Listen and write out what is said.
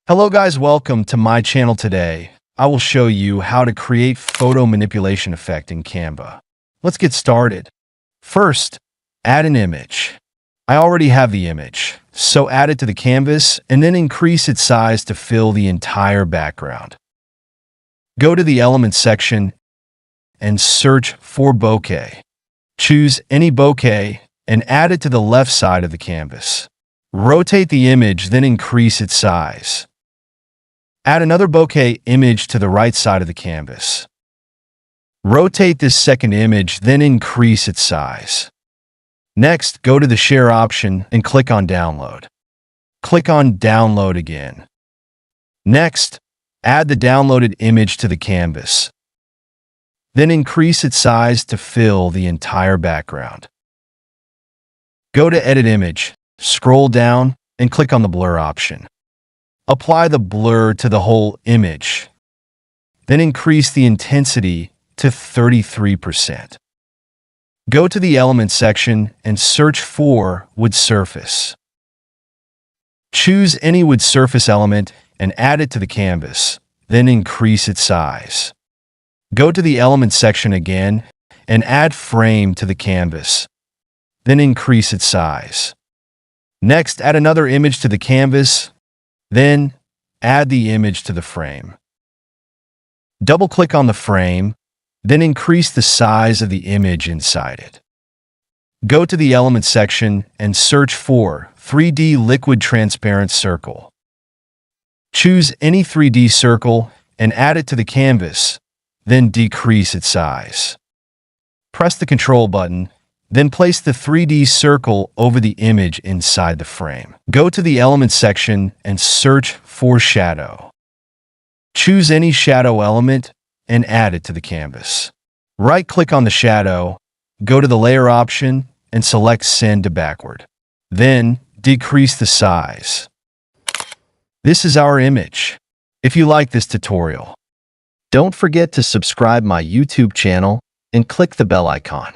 Hello guys, welcome to my channel today. I will show you how to create photo manipulation effect in Canva. Let's get started. First, add an image. I already have the image, so add it to the canvas and then increase its size to fill the entire background. Go to the Elements section and search for bokeh. Choose any bokeh and add it to the left side of the canvas. Rotate the image, then increase its size. Add another bokeh image to the right side of the canvas. Rotate this second image, then increase its size. Next, go to the Share option and click on Download. Click on Download again. Next, add the downloaded image to the canvas. Then increase its size to fill the entire background. Go to Edit Image, scroll down, and click on the Blur option. Apply the blur to the whole image. Then increase the intensity to 33%. Go to the Elements section and search for Wood Surface. Choose any wood surface element and add it to the canvas, then increase its size. Go to the Elements section again and add Frame to the canvas, then increase its size. Next, add another image to the canvas, then add the image to the frame. Double-click on the frame, then increase the size of the image inside it. Go to the Elements section and search for 3D Liquid Transparent Circle. Choose any 3D circle and add it to the canvas, then decrease its size. Press the Control button, then place the 3D circle over the image inside the frame. Go to the Elements section and search for Shadow. Choose any shadow element and add it to the canvas. Right-click on the shadow, go to the Layer option, and select Send to Backward. Then, decrease the size. This is our image. If you like this tutorial, don't forget to subscribe my YouTube channel and click the bell icon.